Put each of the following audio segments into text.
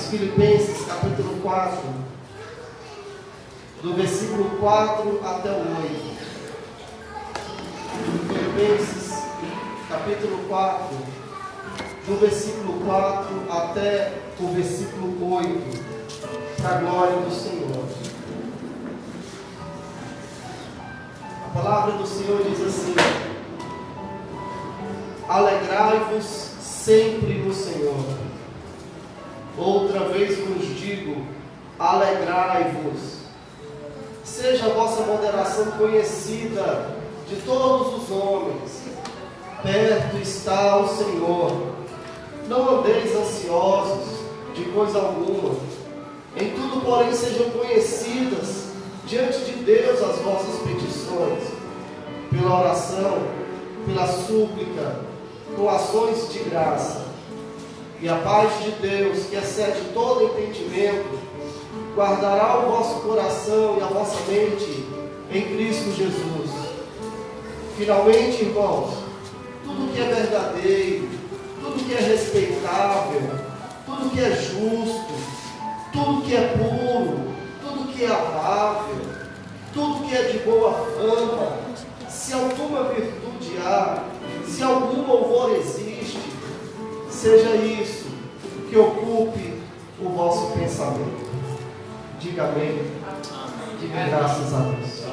Filipenses, capítulo 4, do versículo 4 até o 8. Filipenses, capítulo 4, do versículo 4 até o versículo 8, para a glória do Senhor. A palavra do Senhor diz assim: alegrai-vos sempre no Senhor. Outra vez vos digo, alegrai-vos. Seja a vossa moderação conhecida de todos os homens. Perto está o Senhor. Não andeis ansiosos de coisa alguma. Em tudo, porém, sejam conhecidas diante de Deus as vossas petições, pela oração, pela súplica, com ações de graça. E a paz de Deus, que excede todo entendimento, guardará o vosso coração e a vossa mente em Cristo Jesus. Finalmente, irmãos, tudo que é verdadeiro, tudo que é respeitável, tudo que é justo, tudo que é puro, tudo que é amável, tudo que é de boa fama, se alguma virtude há, se algum louvor existe, seja isso que ocupe o vosso pensamento. Diga amém. Diga graças a Deus.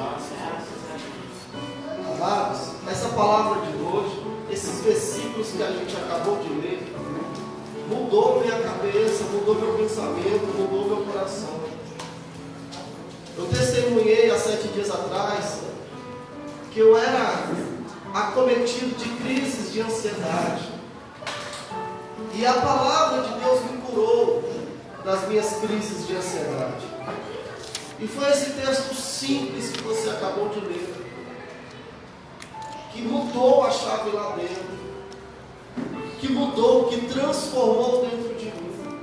Amados, essa palavra de hoje, esses versículos que a gente acabou de ler, mudou minha cabeça, mudou meu pensamento, mudou meu coração. Eu testemunhei há 7 dias atrás que eu era acometido de crises de ansiedade. E a palavra de Deus me curou das minhas crises de ansiedade. E foi esse texto simples que você acabou de ler, que mudou a chave lá dentro, que mudou, que transformou dentro de mim.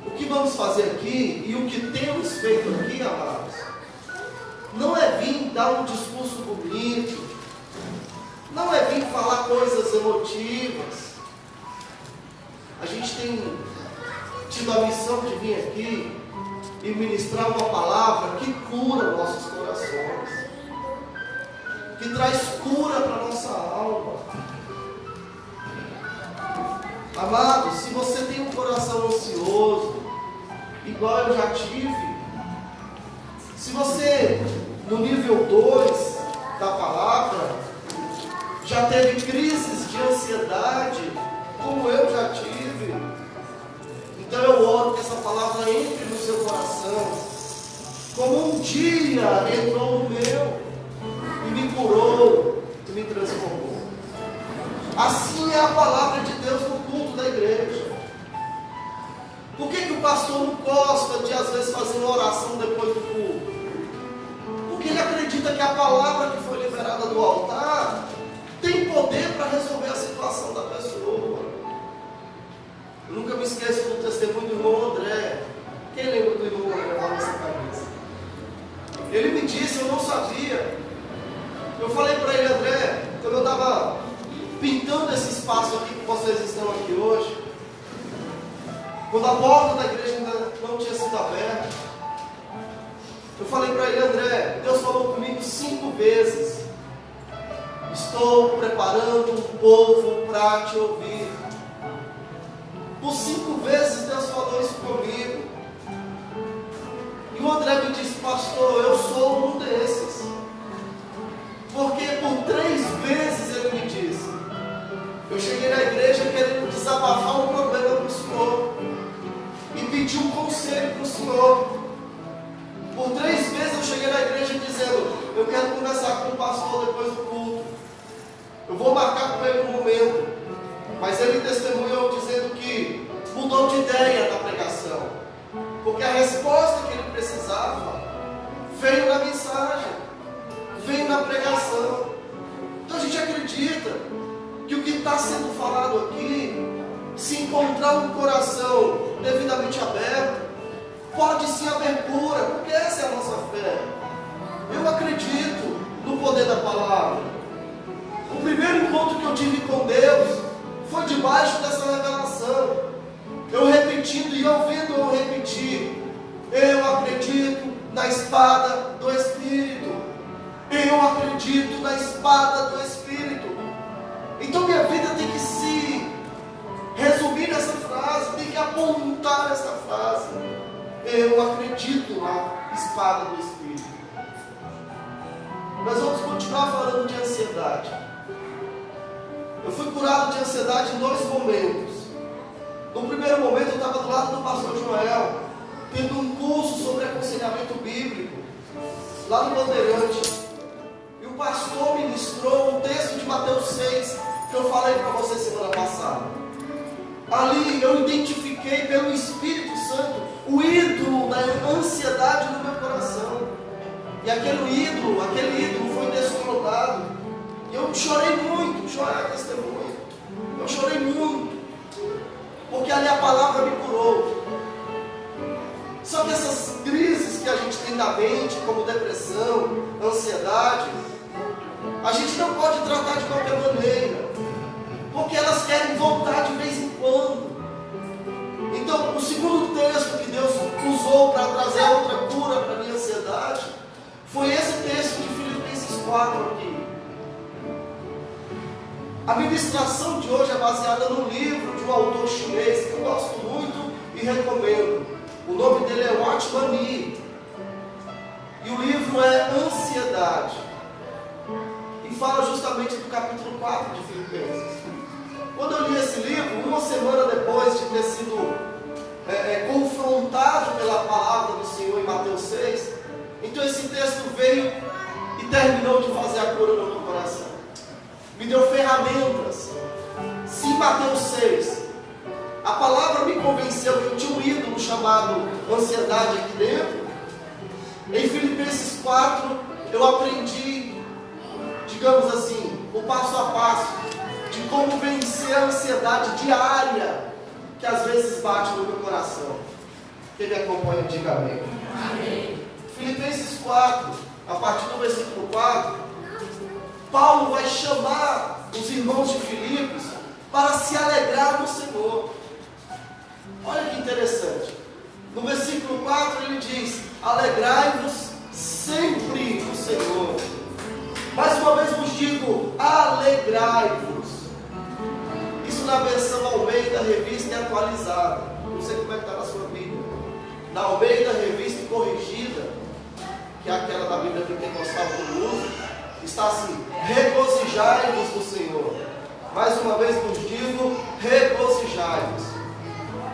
O que vamos fazer aqui, e o que temos feito aqui, amados, não é vir dar um discurso bonito, não é vir falar coisas emotivas. A gente tem tido a missão de vir aqui e ministrar uma palavra que cura nossos corações, que traz cura para nossa alma. Amado, se você tem um coração ansioso, igual eu já tive, se você, no nível 2 da palavra, já teve crises de ansiedade, como eu já tive, então eu oro que essa palavra entre no seu coração, como um dia entrou no meu, e me curou, e me transformou. Assim é a palavra de Deus no culto da igreja. Por que o pastor não gosta de às vezes fazer uma oração depois do culto? Porque ele acredita que a palavra que foi liberada do altar tem poder para resolver a situação da pessoa. Eu nunca me esqueço do testemunho do irmão André. Quem lembra do irmão André lá nessa cabeça? Ele me disse, eu não sabia. Eu falei para ele, André, quando eu estava pintando esse espaço aqui que vocês estão aqui hoje, quando a porta da igreja ainda não tinha sido aberta, eu falei para ele, André, Deus falou comigo 5 vezes: estou preparando um povo para te ouvir. Por 5 vezes Deus falou isso comigo. E o André me disse, pastor, eu sou um desses. Porque por 3 vezes ele me disse. Eu cheguei na igreja querendo desabafar um problema para o senhor. E pedi um conselho para o senhor. Por 3 vezes eu cheguei na igreja dizendo, eu quero conversar com o pastor depois do culto. Eu vou marcar com ele um momento. Mas ele testemunhou dizendo que mudou de ideia da pregação. Porque a resposta que ele precisava veio na mensagem, veio na pregação. Então a gente acredita que o que está sendo falado aqui, se encontrar um coração devidamente aberto, pode sim haver cura, porque essa é a nossa fé. Eu acredito no poder da palavra. O primeiro encontro que eu tive com Deus foi debaixo dessa revelação. repetindo e ouvindo eu repetir: eu acredito na espada do Espírito. Eu acredito na espada do Espírito. Então minha vida tem que se resumir nessa frase, tem que apontar essa frase: eu acredito na espada do Espírito. Nós vamos continuar falando de ansiedade. Eu fui curado de ansiedade em 2 momentos. No primeiro momento eu estava do lado do pastor Joel, tendo um curso sobre aconselhamento bíblico, lá no Bandeirante. E o pastor ministrou um texto de Mateus 6, que eu falei para você semana passada. Ali eu identifiquei pelo Espírito Santo o ídolo da ansiedade no meu coração. E aquele ídolo foi descolocado. E eu chorei muito, chorar testemunho. Eu chorei muito, porque ali a palavra me curou. Só que essas crises que a gente tem na mente, como depressão, ansiedade, a gente não pode tratar de qualquer maneira, porque elas querem voltar de vez em quando. Então, o segundo texto que Deus usou para trazer outra cura para a minha ansiedade foi esse texto de Filipenses 4 aqui. A ministração de hoje é baseada no livro de um autor chinês que eu gosto muito e recomendo. O nome dele é Watchman Nee. E o livro é Ansiedade. E fala justamente do capítulo 4 de Filipenses. Quando eu li esse livro, uma semana depois de ter sido confrontado pela palavra do Senhor em Mateus 6, então esse texto veio e terminou de fazer a cura no meu coração. Me deu ferramentas. Se em Mateus 6 a palavra me convenceu que eu tinha um ídolo chamado ansiedade aqui dentro, em Filipenses 4 eu aprendi, digamos assim, o passo a passo de como vencer a ansiedade diária que às vezes bate no meu coração. Quem me acompanha, diga amém. Amém. Filipenses 4, a partir do versículo 4, Paulo vai chamar os irmãos de Filipos para se alegrar no Senhor. Olha que interessante. No versículo 4 ele diz: alegrai-vos sempre no Senhor. Mais uma vez vos digo, alegrai-vos. Isso na versão Almeida Revista e Atualizada. Não sei como é que está na sua Bíblia. Na Almeida Revista e Corrigida, que é aquela da Bíblia Pentecostal que eu uso, está assim: regozijai-vos no Senhor. Mais uma vez vos digo, regozijai-vos.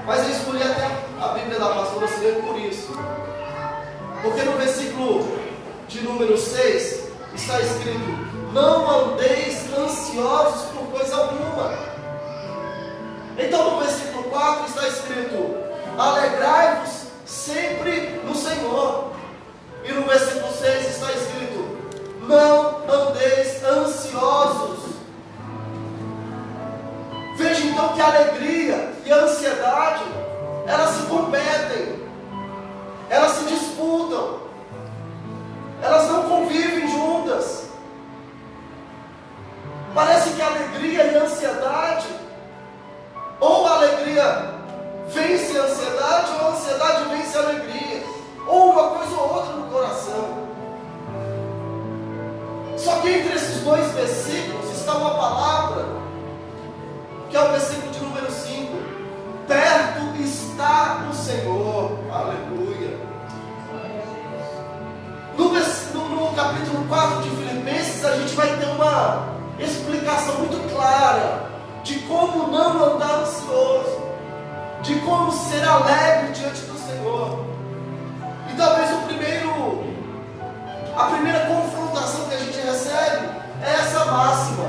Mas eu escolhi até a Bíblia da pastora Silene por isso. Porque no versículo de número 6 está escrito: não andeis ansiosos por coisa alguma. Então no versículo 4 está escrito: alegrai-vos sempre no Senhor. E no versículo 6 está escrito: não andeis ansiosos. Veja então que a alegria e a ansiedade, elas se competem, elas se disputam, elas não convivem juntas. Parece que a alegria e a ansiedade, ou a alegria vence a ansiedade, ou a ansiedade vence a alegria, ou uma coisa ou outra no coração. Só que entre esses 2 versículos está uma palavra, que é o versículo de número 5: perto está o Senhor. Aleluia. No capítulo 4 de Filipenses, a gente vai ter uma explicação muito clara de como não andar ansioso, de como ser alegre diante do Senhor. E talvez a primeira confrontação que a gente recebe é essa máxima: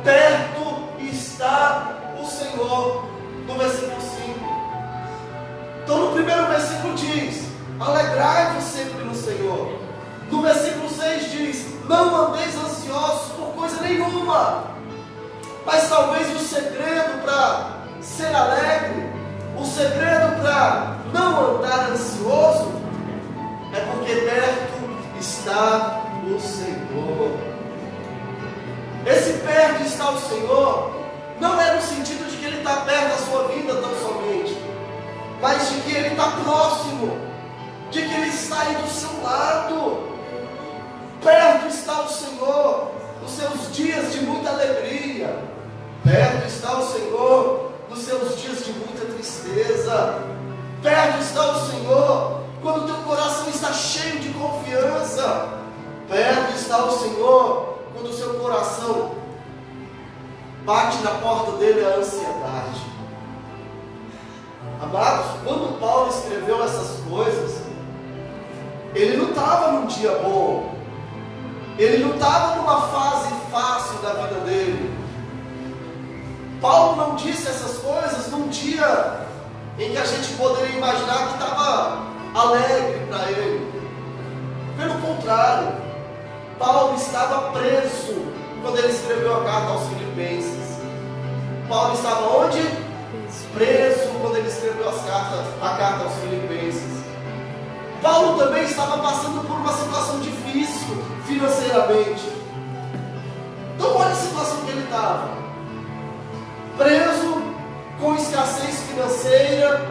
perto está o Senhor, no versículo 5. Então no primeiro versículo diz: alegrai-vos sempre no Senhor. No versículo 6 diz: não andeis ansiosos por coisa nenhuma. Mas talvez o segredo para ser alegre, o segredo para não andar ansioso, é porque perto está o Senhor. Esse perto está o Senhor não é no sentido de que Ele está perto da sua vida tão somente, está próximo, de que Ele está aí do seu lado. Perto está o Senhor nos seus dias de muita alegria. Perto está o Senhor nos seus dias de muita tristeza. Perto está o Senhor quando o teu coração está cheio de confiança. Perto está o Senhor quando o seu coração bate na porta dele a ansiedade. Amados, quando Paulo escreveu essas coisas, ele não estava num dia bom, ele não estava numa fase fácil da vida dele. Paulo não disse essas coisas num dia em que a gente poderia imaginar que estava alegre para ele. Pelo contrário, Paulo estava preso quando ele escreveu a carta aos Filipenses. Paulo estava onde? Preso quando ele escreveu a carta aos Filipenses. Paulo também estava passando por uma situação difícil financeiramente. Então olha a situação que ele estava. Preso, com escassez financeira.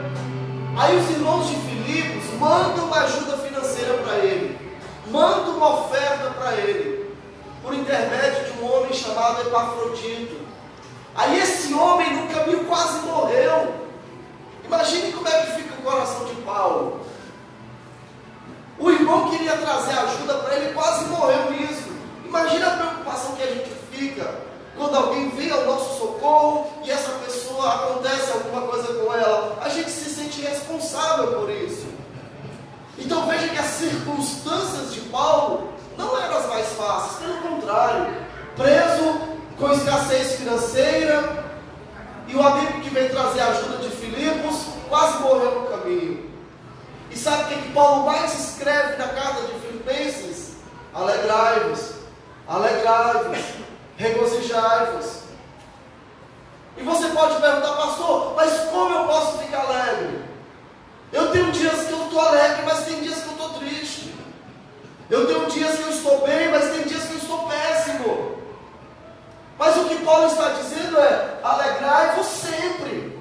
Aí os irmãos de Filipos mandam uma ajuda financeira para ele, mandam uma oferta para ele, por intermédio de um homem chamado Epafrodito. Aí esse homem no caminho quase morreu. Imagine como é que fica o coração de Paulo. O irmão queria trazer ajuda para ele, quase morreu nisso. Imagina a preocupação que a gente fica quando alguém vem ao nosso socorro e essa pessoa, acontece alguma coisa com ela. A gente se sente responsável por isso. Então veja que as circunstâncias de Paulo não eram as mais fáceis, pelo contrário. Preso, com escassez financeira, e o amigo que veio trazer ajuda de Filipos quase morreu no caminho. E sabe o que Paulo mais escreve na carta de Filipenses? Alegrai-vos, alegrai-vos, regozijai-vos. E você pode perguntar, pastor, mas como eu posso ficar alegre? Eu tenho dias que eu estou alegre, mas tem dias que eu estou triste. Eu tenho dias que eu estou bem, mas tem dias que eu estou péssimo. Mas o que Paulo está dizendo é: alegrai-vos sempre.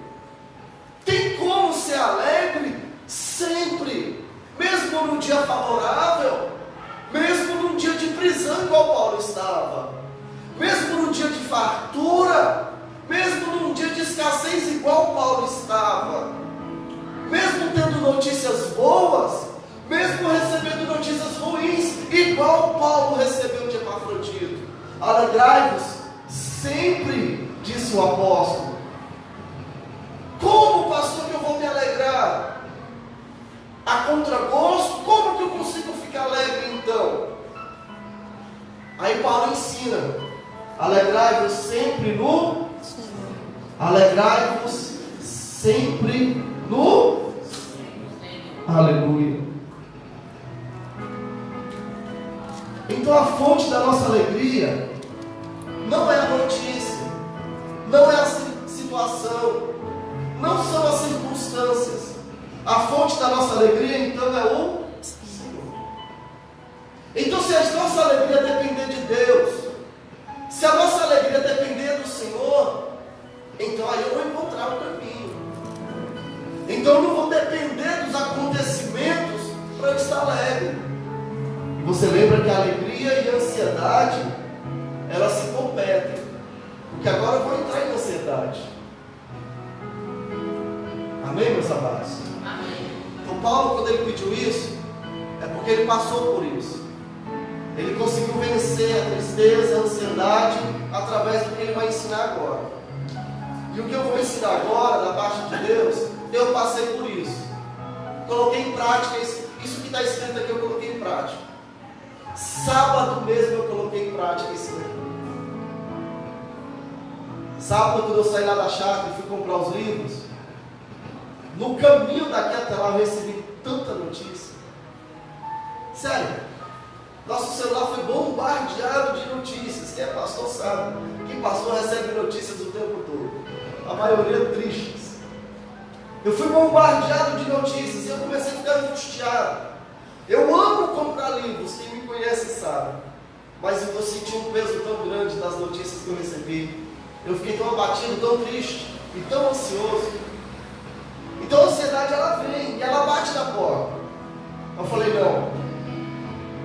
Tem como ser alegre sempre, mesmo num dia favorável, mesmo num dia de prisão igual Paulo estava, mesmo num dia de fartura, mesmo num dia de escassez igual Paulo estava, mesmo tendo notícias boas, mesmo recebendo notícias ruins igual Paulo recebeu de Epafrodito. Alegrai-vos sempre, disse o apóstolo. Como, pastor, que eu vou me alegrar? A contragosto? Como que eu consigo ficar alegre então? Aí Paulo ensina: alegrai-vos sempre no Senhor. Alegrai-vos sempre no Senhor. Aleluia. Então a fonte da nossa alegria não é a notícia, não é a situação, não são as circunstâncias. A fonte da nossa alegria então é o Senhor. Então se a nossa alegria depender de Deus, se a nossa alegria depender do Senhor, então aí eu vou encontrar o caminho. Então eu não vou depender dos acontecimentos para eu estar alegre. E você lembra que a alegria e a ansiedade, elas se competem. Porque agora eu vou entrar em ansiedade. Amém, meus amados? Amém. Então Paulo, quando ele pediu isso, é porque ele passou por isso. Ele conseguiu vencer a tristeza, a ansiedade, através do que ele vai ensinar agora. E o que eu vou ensinar agora, da parte de Deus, eu passei por isso. Coloquei em prática isso que está escrito aqui, eu coloquei em prática. Sábado mesmo eu coloquei em prática isso aqui. Sábado, quando eu saí lá da chácara e fui comprar os livros, no caminho daqui até lá eu recebi tanta notícia. Sério, nosso celular foi bombardeado de notícias. Quem é pastor sabe que pastor recebe notícias o tempo todo, a maioria tristes. Eu fui bombardeado de notícias e eu comecei a ficar angustiado. Eu amo comprar livros, quem me conhece sabe, mas eu senti um peso tão grande das notícias que eu recebi. Eu fiquei tão abatido, tão triste e tão ansioso. Então a ansiedade ela vem e ela falei, não,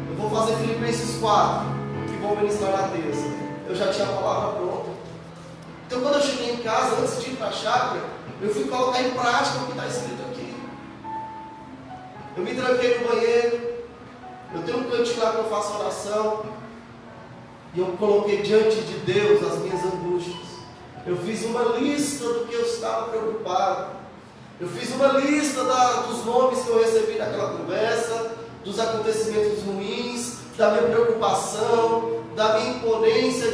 eu vou fazer Filipenses 4, que vou ministrar na terça. Eu já tinha a palavra pronta. Então quando eu cheguei em casa, antes de ir para a chácara, eu fui colocar em prática o que está escrito aqui. Eu me tranquei no banheiro, eu tenho um cantinho lá que eu faço oração, e eu coloquei diante de Deus as minhas angústias. Eu fiz uma lista do que eu estava preocupado. Eu fiz uma lista dos nomes que eu recebi naquela conversa, dos acontecimentos ruins, da minha preocupação, da minha impotência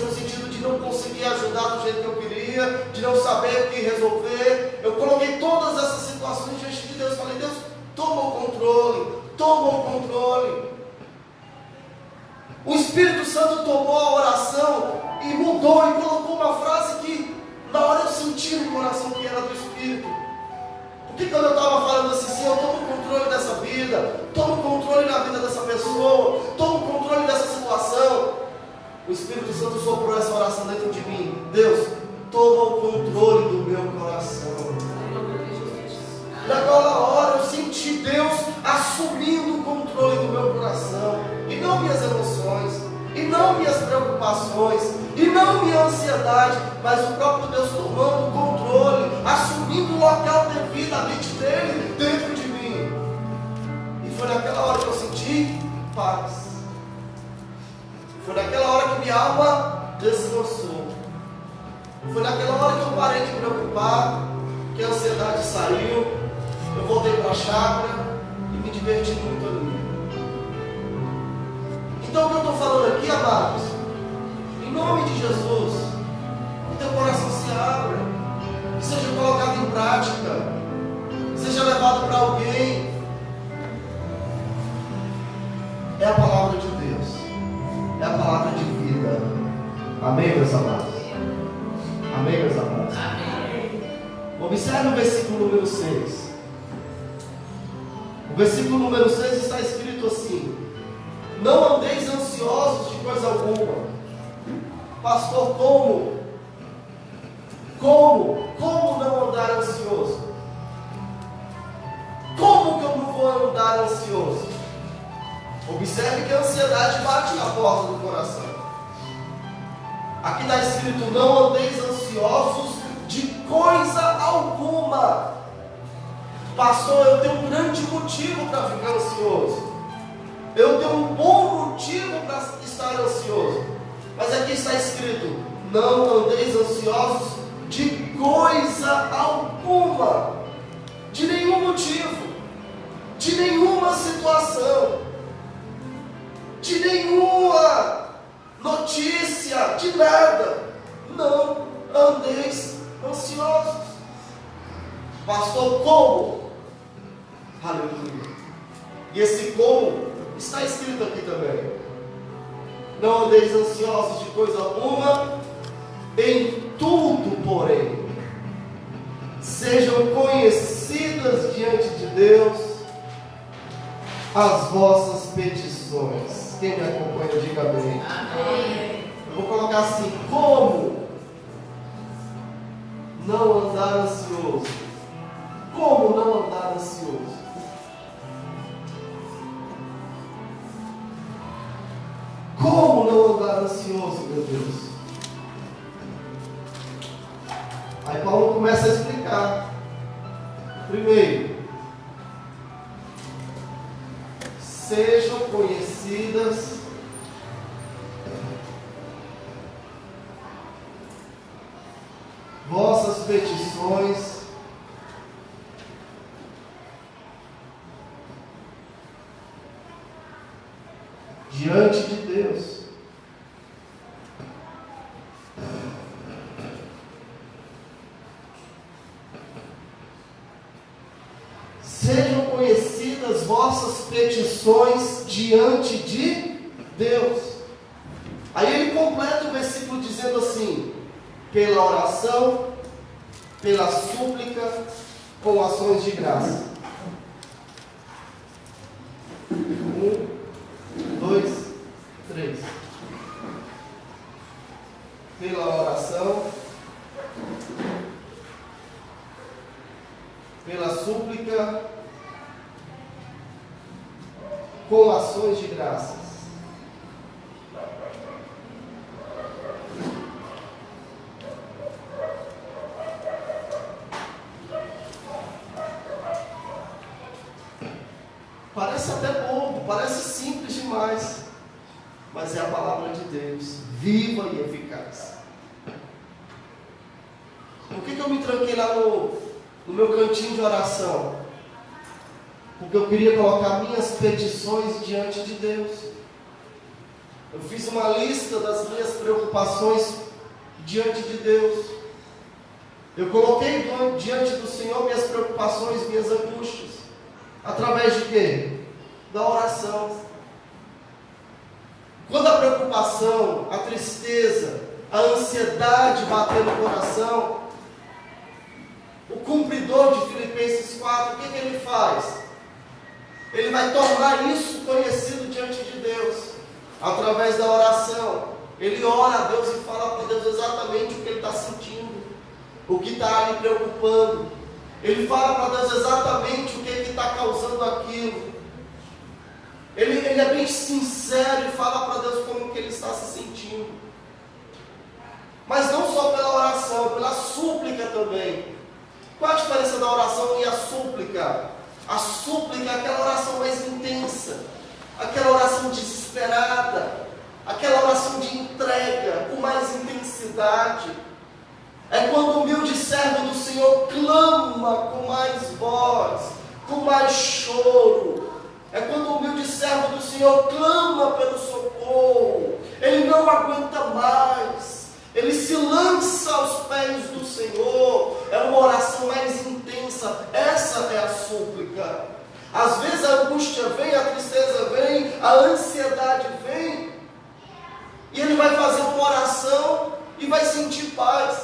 no sentido de não conseguir ajudar do jeito que eu queria, de não saber o que resolver. Eu coloquei todas essas situações diante de Deus. Falei, Deus, toma o controle, toma o controle. O Espírito Santo tomou a oração e mudou e colocou uma frase que na hora eu senti no coração que era do Espírito. Porque quando eu estava falando assim, Senhor, toma o controle dessa vida, toma o controle da vida dessa pessoa, toma o controle dessa situação, o Espírito Santo soprou essa oração dentro de mim. Deus, toma o controle do meu coração. Naquela hora eu senti Deus assumindo o controle do meu coração, e não minhas emoções, e não minhas preocupações, e não minha ansiedade, mas o próprio Deus tomando o controle, assumindo o local devidamente dele dentro de mim. E foi naquela hora que eu senti paz. Foi naquela hora que minha alma descansou. Foi naquela hora que eu parei de me preocupar, que a ansiedade saiu. Eu voltei para a chácara e me diverti muito ali. Então o que eu estou falando aqui, amados, em nome de Jesus, que teu coração se abra, que seja colocado em prática, que seja levado para alguém. É a palavra de Deus, é a palavra de vida. Amém, meus amados? Amém, meus amados? Amém. Observe o versículo número 6. O versículo número 6 está escrito assim: não andeis ansiosos de coisa alguma. Pastor, como? Como não andar ansioso? Como que eu não vou andar ansioso? Observe que a ansiedade bate na porta do coração. Aqui está escrito: não andeis ansiosos de coisa alguma. Pastor, eu tenho um grande motivo para ficar ansioso. Eu tenho um bom motivo para estar ansioso. Mas aqui está escrito: não andeis ansiosos de coisa alguma. De nenhum motivo, de nenhuma situação, de nenhuma notícia, de nada. Não andeis ansiosos. Pastor, como? Aleluia. E esse como está escrito aqui também: não andeis ansiosos de coisa alguma, em tudo, porém, sejam conhecidas diante de Deus as vossas petições. Quem me acompanha, diga amém. Amém. Eu vou colocar assim: como não andar ansioso? Como não andar ansioso? Como não andar ansioso, meu Deus? Aí Paulo começa a explicar. Primeiro, sejam conhecidas vossas petições diante de Deus. Sejam conhecidas vossas petições diante de Deus. Aí ele completa o versículo dizendo assim: pela oração, pela súplica, com ações de graça. 1, 2, 3. Pela oração, pela súplica, com ações de graças. Parece até bobo, parece simples demais, mas é a palavra de Deus, viva e eficaz. Por que eu me tranquei lá no meu cantinho de oração? Porque eu queria colocar minhas petições diante de Deus. Eu fiz uma lista das minhas preocupações diante de Deus. Eu coloquei diante do Senhor minhas preocupações, minhas angústias. Através de quê? Da oração. Quando a preocupação, a tristeza, a ansiedade bater no coração, o cumpridor de Filipenses 4, o que ele faz? Ele vai tornar isso conhecido diante de Deus, através da oração. Ele ora a Deus e fala para Deus exatamente o que ele está sentindo, o que está lhe preocupando. Ele fala para Deus exatamente o que está causando aquilo. Ele é bem sincero e fala para Deus como que ele está se sentindo. Mas não só pela oração, pela súplica também. Qual a diferença da oração e a súplica? A súplica é aquela oração mais intensa, aquela oração desesperada, aquela oração de entrega com mais intensidade. É quando o humilde servo do Senhor clama com mais voz, com mais choro. É quando o humilde servo do Senhor clama pelo socorro. Ele não aguenta mais. Ele se lança aos pés do Senhor. É uma oração mais intensa. Essa é a súplica. Às vezes a angústia vem, a tristeza vem, a ansiedade vem. E ele vai fazer uma oração e vai sentir paz.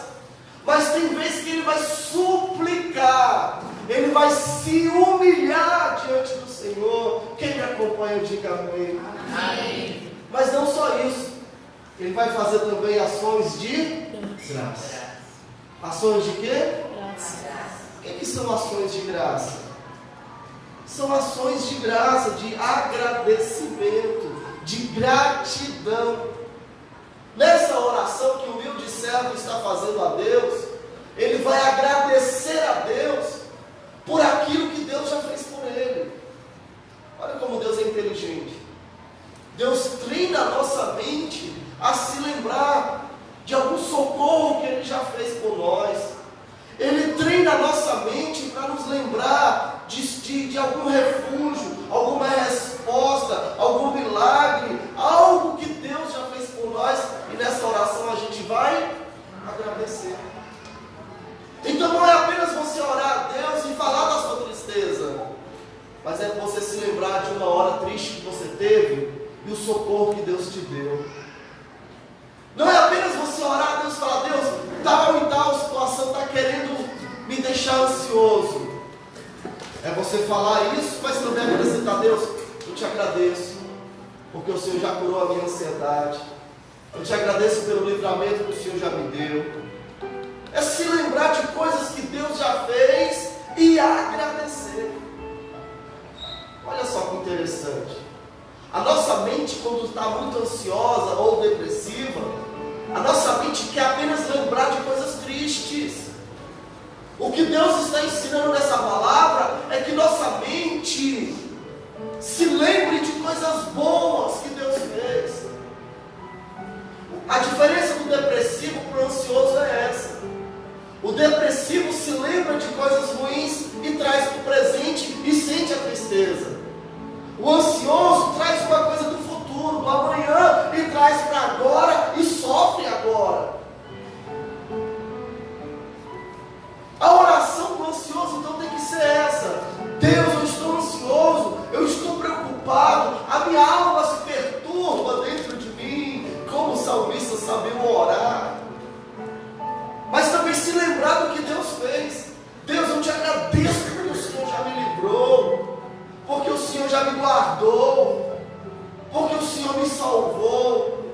Mas tem vezes que ele vai suplicar, ele vai se humilhar diante do Senhor. Quem me acompanha, diga amém. Amém. Mas não só isso, ele vai fazer também ações de graça. Ações de quê? Graça. O que são ações de graça? São ações de graça, de agradecimento, de gratidão. Nessa oração que o humilde servo está fazendo a Deus, ele vai agradecer a Deus por aquilo que Deus já fez por ele. Olha como Deus é inteligente. Deus treina a nossa mente a se lembrar de algum socorro que Ele já fez por nós. Ele treina a nossa mente para nos lembrar de algum refúgio, alguma resposta, algum milagre, algo que Deus já fez por nós. E nessa oração a gente vai agradecer. Então não é apenas você orar a Deus e falar da sua tristeza, mas é você se lembrar de uma hora triste que você teve e o socorro que Deus te deu. Não é apenas você orar a Deus e falar: Deus, tal e tal situação está querendo me deixar ansioso. É você falar isso, mas também acrescentar: Deus, eu te agradeço, porque o Senhor já curou a minha ansiedade. Eu te agradeço pelo livramento que o Senhor já me deu. É se lembrar de coisas que Deus já fez e agradecer. Olha só que interessante. A nossa mente, quando está muito ansiosa ou depressiva, a nossa mente quer apenas lembrar de coisas tristes. O que Deus está ensinando nessa palavra é que nossa mente se lembre de coisas boas que Deus fez. A diferença do depressivo para o ansioso é essa. O depressivo se lembra de coisas ruins e traz para o presente e sente a tristeza. O ansioso traz uma coisa do futuro, do amanhã, e traz para agora e sofre agora. A oração do ansioso então tem que ser essa: Deus, eu estou ansioso, eu estou preocupado, a minha alma se perturba dentro de mim. Como os salmistas sabiam orar. Mas também se lembrar do que Deus fez. Deus, eu te agradeço porque o Senhor já me livrou, porque o Senhor já me guardou, porque o Senhor me salvou.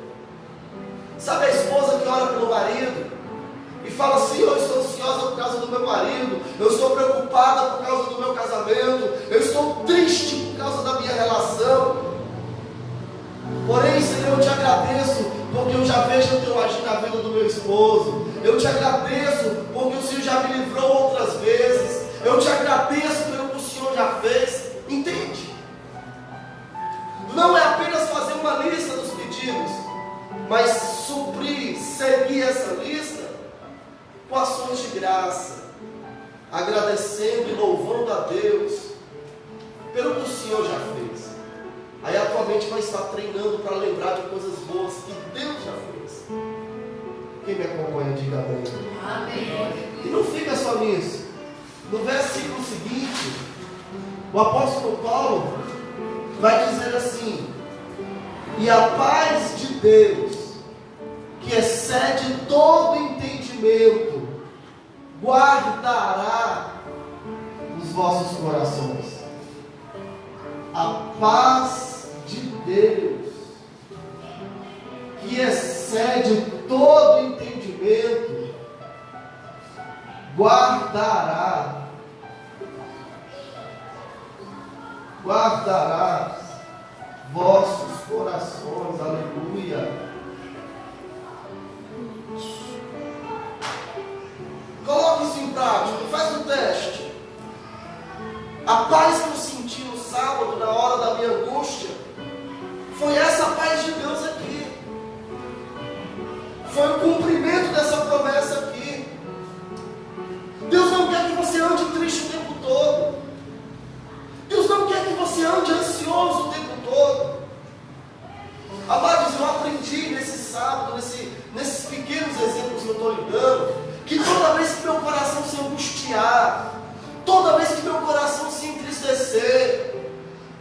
Sabe a esposa que ora pelo marido e fala: Senhor, eu estou ansiosa por causa do meu marido, eu estou preocupada por causa do meu casamento, eu estou triste por causa da minha relação. porque eu já vejo o teu agir na vida do meu esposo. Eu te agradeço, porque o Senhor já me livrou outras vezes. Eu te agradeço pelo que o Senhor já fez. Entende? Não é apenas fazer uma lista dos pedidos, mas suprir, seguir essa lista com ações de graça, agradecendo e louvando a Deus pelo que o Senhor já fez. Aí a tua mente vai estar treinando para lembrar de coisas boas que Deus já fez. Quem me acompanha, diga amém. Amém. E não fica só nisso. No versículo seguinte, o apóstolo Paulo vai dizer assim: e a paz de Deus, que excede todo entendimento, guardará os vossos corações. A paz de Deus, que excede todo entendimento, guardará vossos corações. Aleluia. Coloque isso em prática, faz um teste. A paz que eu senti no sábado, na hora da minha angústia, foi essa paz de Deus aqui. Foi o cumprimento dessa promessa aqui. Deus não quer que você ande triste o tempo todo. Deus não quer que você ande ansioso o tempo todo. Amados, eu aprendi nesse sábado, nesses pequenos exemplos que eu estou lhe dando, que toda vez que meu coração se angustiar, toda vez que meu coração se entristecer,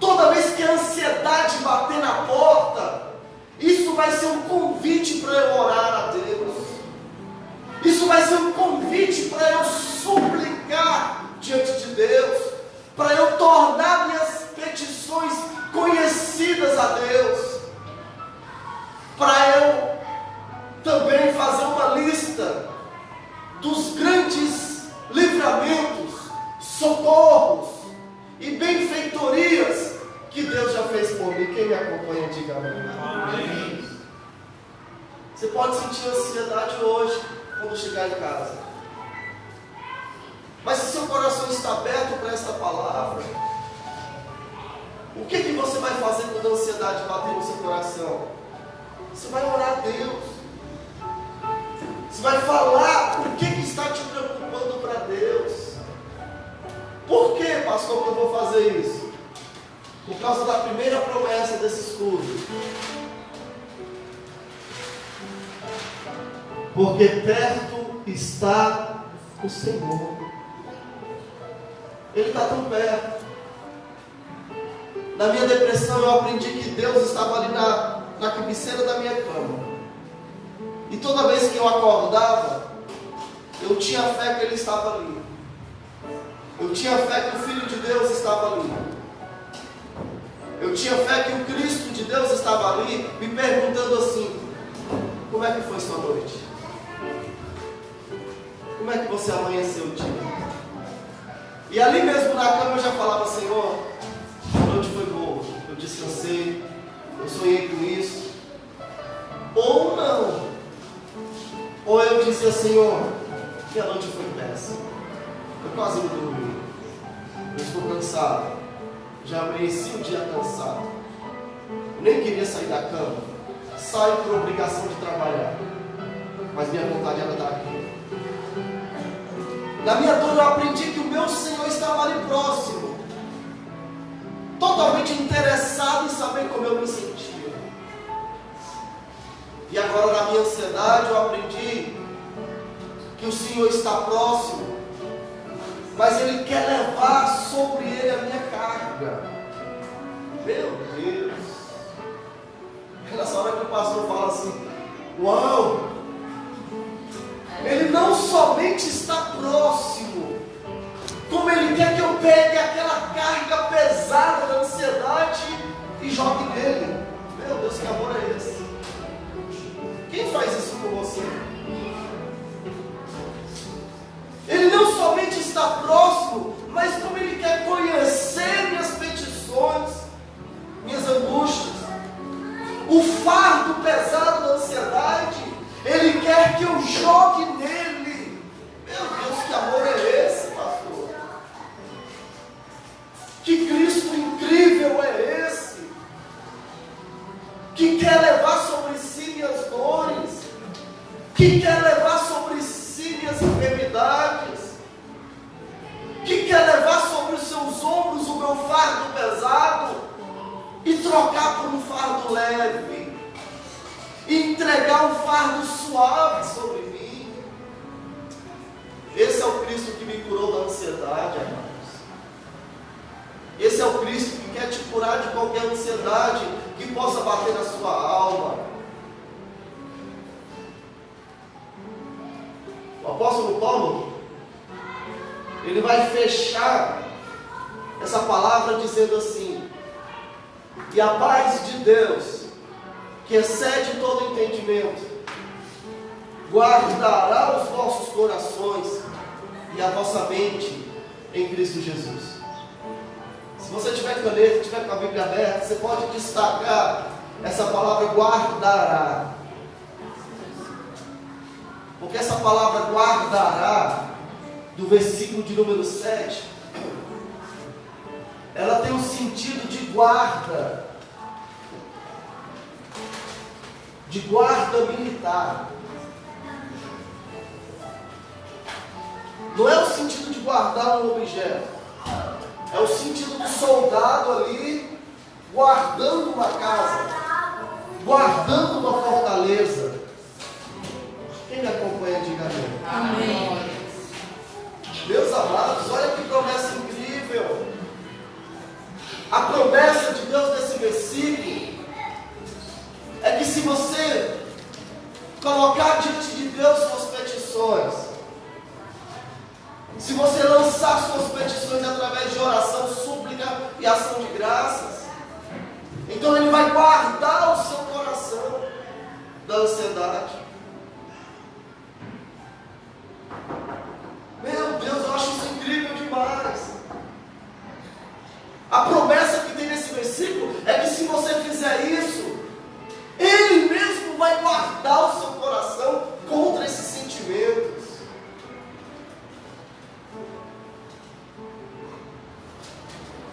toda vez que a ansiedade bater na porta, isso vai ser um convite para eu orar a Deus. Isso vai ser um convite para eu suplicar diante de Deus, para eu tornar minhas petições conhecidas a Deus, para eu também fazer uma lista dos grandes livramentos, socorros e benfeitorias que Deus já fez por mim. Quem me acompanha, diga amém. Você pode sentir ansiedade hoje, quando chegar em casa. Mas se seu coração está aberto para esta palavra, o que você vai fazer quando a ansiedade bater no seu coração? Você vai orar a Deus. Você vai falar o que está te preocupando para Deus. Por que, pastor, que eu vou fazer isso? Por causa da primeira promessa desse escudo. Porque perto está o Senhor. Ele está tão perto. Na minha depressão eu aprendi que Deus estava ali na cabeceira da minha cama. E toda vez que eu acordava, eu tinha fé que Ele estava ali. Eu tinha fé que o Filho de Deus estava ali. Eu tinha fé que o Cristo de Deus estava ali, me perguntando assim: como é que foi sua noite? Como é que você amanheceu o dia? E ali mesmo na cama eu já falava: Senhor, a noite foi boa, eu descansei, eu sonhei com isso. Ou não. Ou eu dizia: Senhor, que a noite foi péssima, eu quase me dormi, eu estou cansado, já amanheci o dia cansado, eu nem queria sair da cama, saio por obrigação de trabalhar, mas minha vontade era estar aqui. Na minha dor eu aprendi que o meu Senhor estava ali próximo, totalmente interessado em saber como eu me sentia. E agora na minha ansiedade eu aprendi que o Senhor está próximo, mas Ele quer levar sobre Ele a minha carga. Meu Deus! É nessa hora que o pastor fala assim: uau! Ele não somente está próximo, como Ele quer que eu pegue aquela carga pesada da ansiedade e jogue nele. Meu Deus, que amor é esse? Quem faz isso com você? Ele não somente está próximo, mas como Ele quer conhecer minhas petições, minhas angústias. O fardo pesado da ansiedade um fardo pesado e trocar por um fardo leve. E entregar um fardo suave sobre mim. Esse é o Cristo que me curou da ansiedade, irmãos. Esse é o Cristo que quer te curar de qualquer ansiedade que possa bater na sua alma. O apóstolo Paulo, ele vai fechar essa palavra dizendo assim: e a paz de Deus, que excede todo entendimento, guardará os vossos corações e a vossa mente em Cristo Jesus. Se você tiver caneta, tiver com a Bíblia aberta, você pode destacar essa palavra guardará. Porque essa palavra guardará, do versículo de número 7, ela tem um sentido de guarda militar. Não é o sentido de guardar um objeto, é o sentido do soldado ali guardando uma casa, guardando uma fortaleza. Quem me acompanha, diga amém. Amém. Meus amados, olha que promessa incrível. A promessa de Deus nesse versículo é que se você colocar diante de Deus suas petições, se você lançar suas petições através de oração, súplica e ação de graças, então Ele vai guardar o seu coração da ansiedade. Meu Deus, eu acho isso incrível demais. A promessa que tem nesse versículo é que se você fizer isso, Ele mesmo vai guardar o seu coração contra esses sentimentos.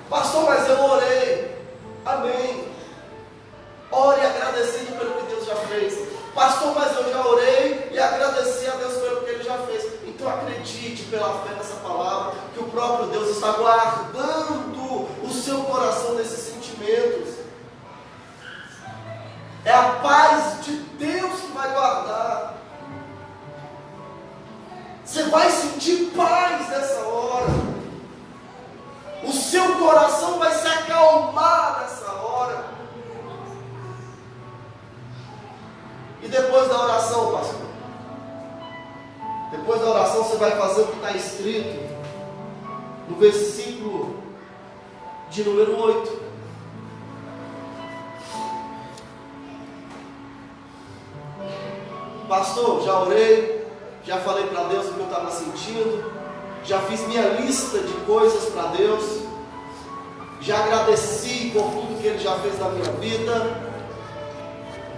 Pastor, mas eu orei. Amém. Ore agradecendo pelo que Deus já fez. Pastor, mas eu já orei e agradeci a Deus pelo que Ele já fez. Então acredite pela fé nessa palavra que o próprio Deus está guardando o seu coração desses sentimentos. É a paz de Deus que vai guardar. Você vai sentir paz nessa hora. O seu coração vai se acalmar nessa hora. E depois da oração, pastor? Depois da oração você vai fazer o que está escrito no versículo de número 8. Pastor, já orei, já falei para Deus o que eu estava sentindo, já fiz minha lista de coisas para Deus, já agradeci por tudo que Ele já fez na minha vida,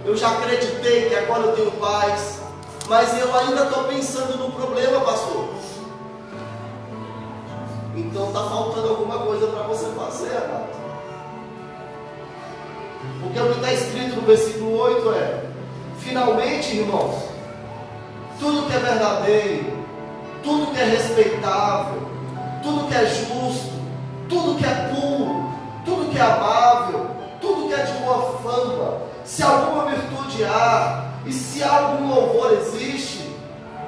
eu já acreditei que agora eu tenho paz, mas eu ainda estou pensando no problema, pastor. Então está faltando alguma coisa para você fazer, amado. Porque o que está escrito no versículo 8 é: finalmente, irmãos, tudo que é verdadeiro, tudo que é respeitável, tudo que é justo, tudo que é puro, tudo que é amável, tudo que é de boa fama, se alguma virtude há, e se algum louvor existe,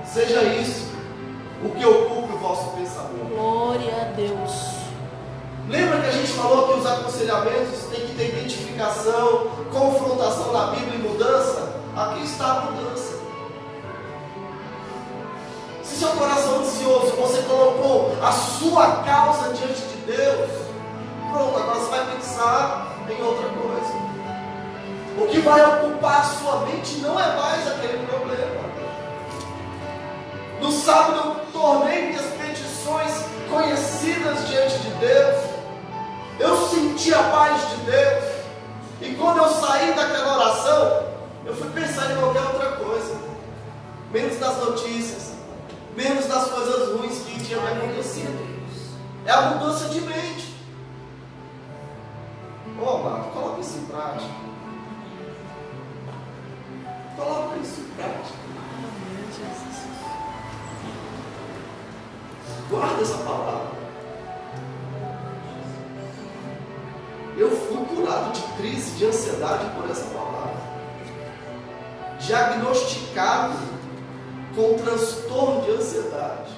seja isso o que ocupe o vosso pensamento. Glória a Deus. Lembra que a gente falou que os aconselhamentos têm que ter identificação, confrontação na Bíblia e mudança? Aqui está a mudança. Se seu coração ansioso, você colocou a sua causa diante de Deus, pronto, agora você vai pensar em outra coisa. O que vai ocupar a sua mente não é mais aquele problema. No sábado eu tornei minhas petições conhecidas diante de Deus. Eu senti a paz de Deus. E quando eu saí daquela oração, eu fui pensar em qualquer outra coisa. Menos das notícias, menos das coisas ruins que tinham me acontecido. É a mudança de mente. Ô amado, coloca isso em prática. Coloca isso em prática. Guarda essa palavra. Eu fui curado de crise, de ansiedade por essa palavra. Diagnosticado com transtorno de ansiedade.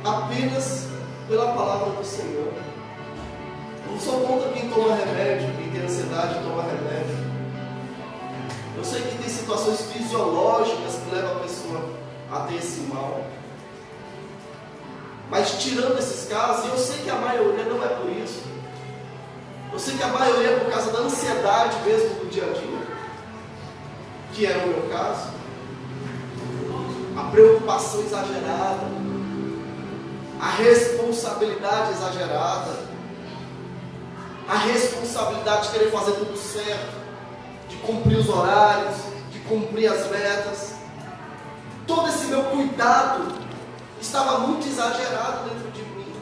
Apenas pela palavra do Senhor. Eu não sou contra quem toma remédio, quem tem ansiedade toma remédio. Eu sei que tem situações fisiológicas que levam a pessoa a ter esse mal. Mas tirando esses casos, eu sei que a maioria não é por isso. Eu sei que a maioria é por causa da ansiedade mesmo do dia a dia, que é o meu caso. A preocupação exagerada, a responsabilidade exagerada, a responsabilidade de querer fazer tudo certo, de cumprir os horários, de cumprir as metas. Todo esse meu cuidado estava muito exagerado dentro de mim.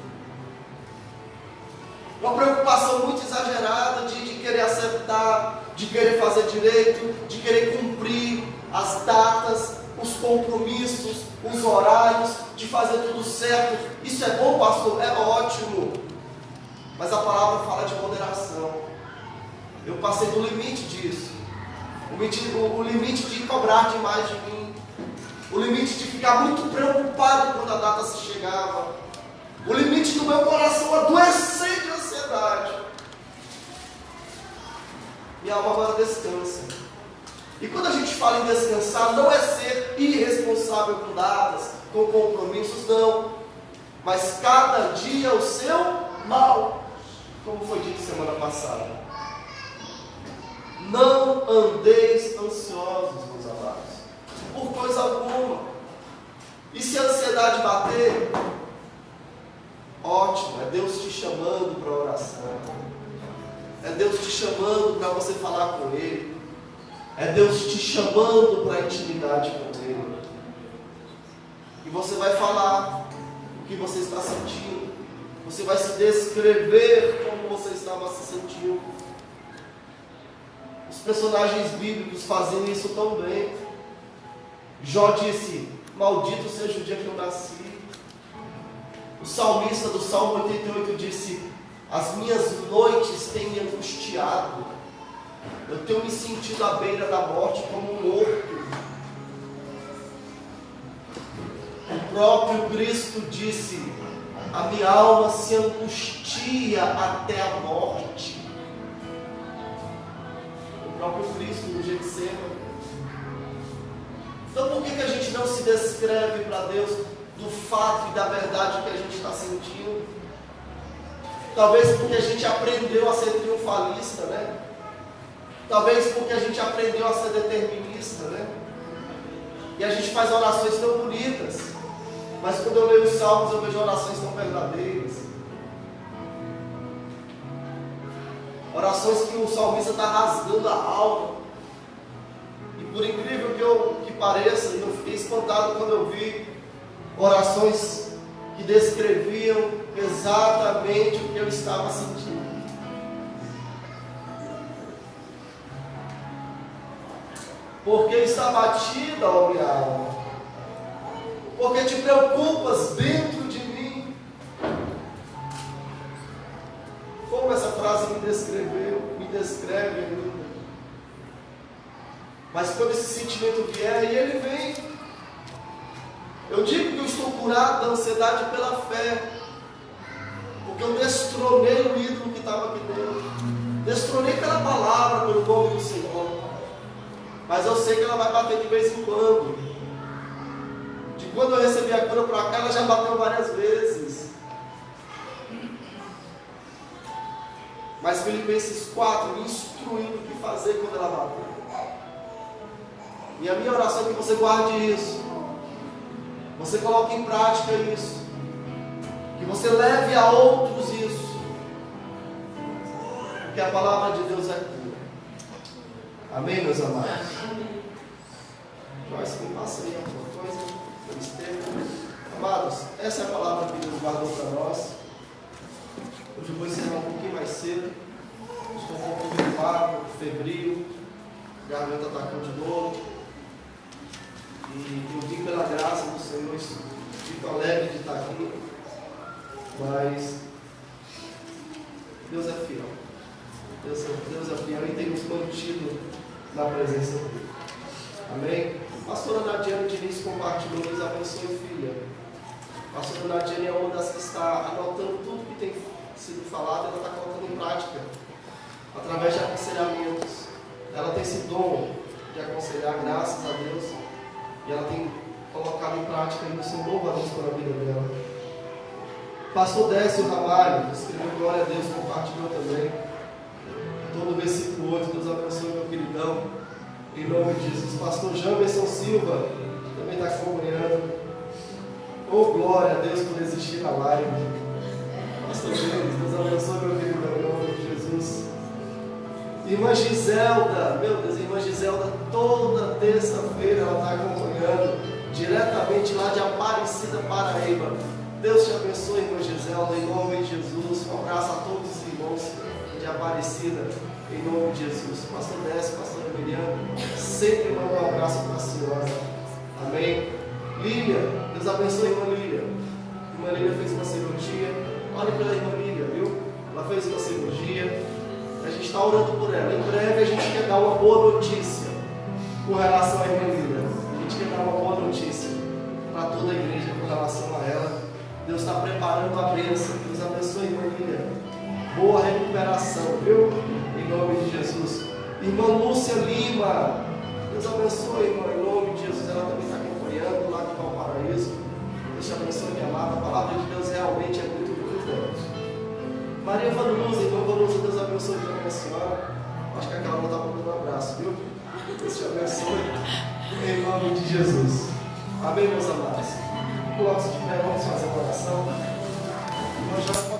Uma preocupação muito exagerada de querer acertar, de querer fazer direito, de querer cumprir as datas, os compromissos, os horários, de fazer tudo certo. Isso é bom, pastor? É ótimo. Mas a palavra fala de moderação. Eu passei do limite disso. O limite de cobrar demais de mim. O limite de ficar muito preocupado quando a data se chegava. O limite do meu coração adoecer de ansiedade. Minha alma agora descansa. E quando a gente fala em descansar, não é ser irresponsável com datas, com compromissos, não. Mas cada dia o seu mal. Como foi dito semana passada. Não andeis ansiosos, meus amados, por coisa alguma. E se a ansiedade bater, ótimo, é Deus te chamando para a oração. É Deus te chamando para você falar com Ele. É Deus te chamando para a intimidade com Ele. E você vai falar o que você está sentindo. Você vai se descrever como você estava se sentindo. Os personagens bíblicos fazem isso tão bem. Jó disse: maldito seja o dia que eu nasci. O salmista do Salmo 88 disse: as minhas noites têm me angustiado. Eu tenho me sentido à beira da morte como um morto. O próprio Cristo disse: a minha alma se angustia até a morte. O próprio Cristo no Getsemane. Então por que a gente não se descreve para Deus do fato e da verdade que a gente está sentindo? Talvez porque a gente aprendeu a ser triunfalista, né? Talvez porque a gente aprendeu a ser determinista, né? E a gente faz orações tão bonitas, mas quando eu leio os salmos eu vejo orações tão verdadeiras. Orações que o salmista está rasgando a alma. E por incrível que pareça, eu fiquei espantado quando eu vi orações que descreviam exatamente o que eu estava sentindo. Porque está batida, ó minha alma. Porque te preocupas dentro de mim. Como essa frase me descreve ainda. Mas quando esse sentimento vier, e ele vem. Eu digo que eu estou curado da ansiedade pela fé. Porque eu destronei o ídolo que estava aqui dentro. Destronei pela palavra, pelo nome do Senhor. Mas eu sei que ela vai bater de vez em quando. De quando eu recebi a cura para cá, ela já bateu várias vezes. Mas Filipenses 4 me instruindo o que fazer quando ela bater. E a minha oração é que você guarde isso. Você coloque em prática isso. Que você leve a outros isso. Porque a palavra de Deus é cura. Amém, meus amados? Joyce, me passa aí alguma coisa. Amados, essa é a palavra que Deus guardou para nós. Hoje eu vou ensinar um pouquinho mais cedo. Estou um pouco gripado, febril. Garganta atacou de novo. E eu digo pela graça do Senhor, fico alegre de estar aqui. Mas Deus é fiel. Deus é fiel e tem nos mantido na presença dele. Amém? Pastora Nadiane Diniz compartilhou, Deus abençoe, filha. Pastora Nadiane é uma das que está anotando tudo que tem sido falado, ela está colocando em prática, através de aconselhamentos. Ela tem esse dom de aconselhar, graças a Deus, e ela tem colocado em prática ainda o seu novo anúncio na vida dela. Pastor Décio Ramalho escreveu glória a Deus, compartilhou também todo o versículo 8. Deus abençoe, meu queridão, em nome de Jesus. Pastor Jamerson Silva também está acompanhando. Oh, glória a Deus por existir na live. Pastor Deus abençoe, meu queridão, em nome de Jesus. Irmã Giselda, meu Deus, irmã Giselda, toda terça-feira ela está acompanhando, diretamente lá de Aparecida, Paraíba. Deus te abençoe, irmã Giselda, em nome de Jesus. Um abraço a todos os irmãos de Aparecida, em nome de Jesus. Pastor Décio, pastor Emiliano, sempre manda um abraço para a senhora. Amém. Lília, Deus abençoe, irmã Lília. Irmã Lília fez uma cirurgia. Olha pela irmã Lília, viu? Ela fez uma cirurgia. A gente está orando por ela. Em breve a gente quer dar uma boa notícia com relação à irmã Lília. A gente quer dar uma boa notícia para toda a igreja com relação a ela. Deus está preparando a bênção. Deus abençoe, irmã Lília. Boa recuperação, viu? Em nome de Jesus. Irmã Lúcia Lima, Deus abençoe, irmã, em nome de Jesus. Ela também está acompanhando lá de Valparaíso. Deus te abençoe, minha amada. A palavra de Deus realmente é muito importante. Maria Vanusa, irmã Vanusa, Deus abençoe também a senhora. Acho que aquela não está mandando um abraço, viu? Deus te abençoe, em nome de Jesus. Amém, meus amados. Coloque-se de pé, vamos fazer uma oração. Nós já